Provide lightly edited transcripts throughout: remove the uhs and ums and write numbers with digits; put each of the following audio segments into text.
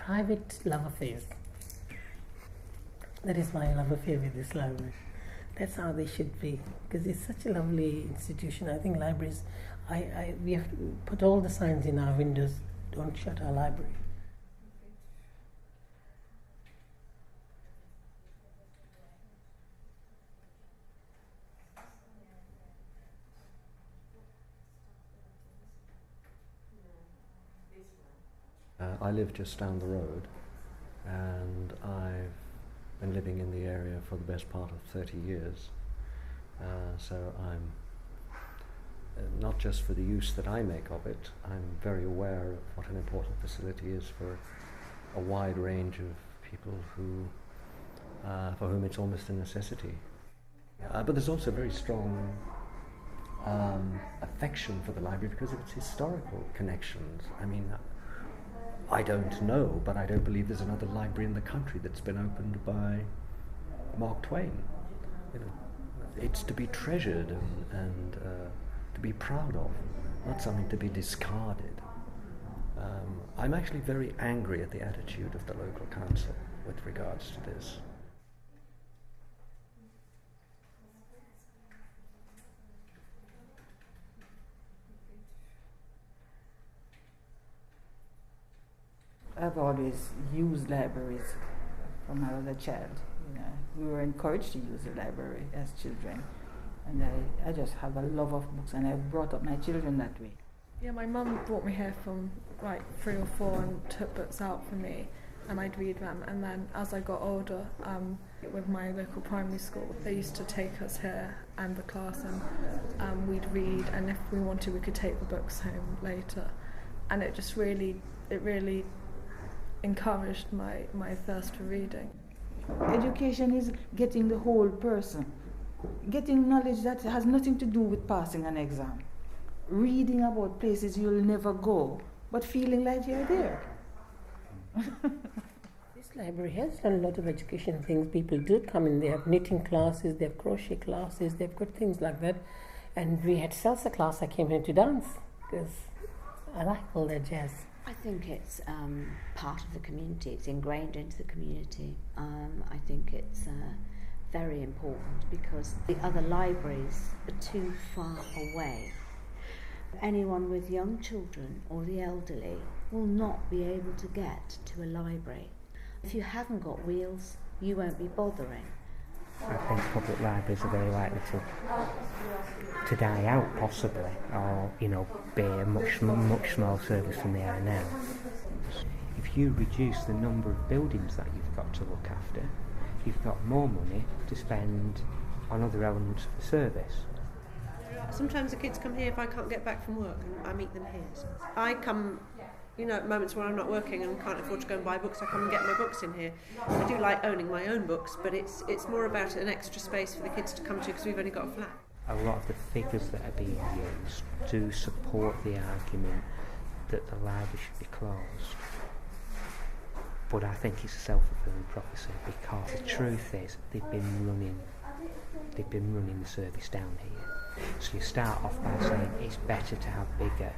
private love affairs. That is my love affair with this library. That's how they should be, because it's such a lovely institution. I think libraries, we have put all the signs in our windows, don't shut our library. I live just down the road, and I've been living in the area for the best part of 30 years. So I'm, not just for the use that I make of it, I'm very aware of what an important facility is for a wide range of people who, for whom it's almost a necessity. But there's also very strong affection for the library because of its historical connections. I mean, I don't know, but I don't believe there's another library in the country that's been opened by Mark Twain. You know, it's to be treasured and to be proud of, not something to be discarded. I'm actually very angry at the attitude of the local council with regards to this. I've always used libraries from I was a child. You know, we were encouraged to use the library as children, and I just have a love of books, and I brought up my children that way. Yeah, my mum brought me here from like 3 or 4 and took books out for me, and I'd read them. And then as I got older, with my local primary school, they used to take us here and the class, and we'd read, and if we wanted, we could take the books home later. And it just really encouraged my thirst for reading. Education is getting the whole person, getting knowledge that has nothing to do with passing an exam, reading about places you'll never go, but feeling like you're there. This library has done a lot of education things. People do come in, they have knitting classes, they have crochet classes, they've got things like that. And we had salsa class. I came here to dance because I like all that jazz. I think it's part of the community. It's ingrained into the community. I think it's very important because the other libraries are too far away. Anyone with young children or the elderly will not be able to get to a library. If you haven't got wheels, you won't be bothering. I think public libraries are very likely to die out, possibly, or be a much smaller service than they are now. If you reduce the number of buildings that you've got to look after, you've got more money to spend on other elements of the service. Sometimes the kids come here if I can't get back from work, and I meet them here. So I come, at moments when I'm not working and can't afford to go and buy books, I come and get my books in here. I do like owning my own books, but it's more about an extra space for the kids to come to because we've only got a flat. A lot of the figures that are being used do support the argument that the library should be closed. But I think it's a self-fulfilling prophecy because the truth is they've been running the service down here. So you start off by saying it's better to have bigger,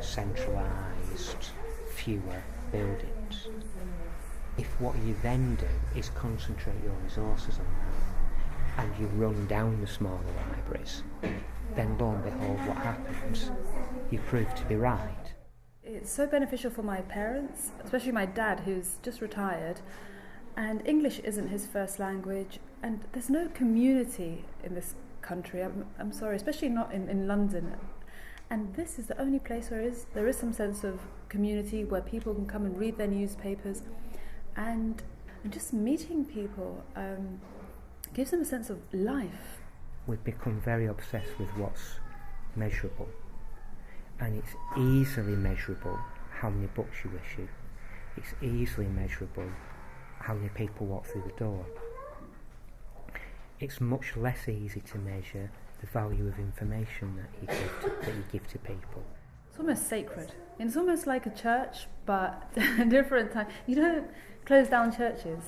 centralised, fewer buildings. If what you then do is concentrate your resources on that, and you run down the smaller libraries, then lo and behold what happens, you prove to be right. It's so beneficial for my parents, especially my dad who's just retired, and English isn't his first language, and there's no community in this country, I'm sorry, especially not in London. And this is the only place where there is some sense of community where people can come and read their newspapers, and just meeting people gives them a sense of life. We've become very obsessed with what's measurable, and it's easily measurable how many books you issue. It's easily measurable how many people walk through the door. It's much less easy to measure the value of information that you give to people. It's almost sacred. It's almost like a church, but a different time. You don't close down churches,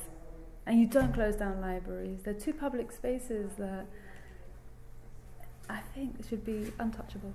and you don't close down libraries. They're two public spaces that I think should be untouchable.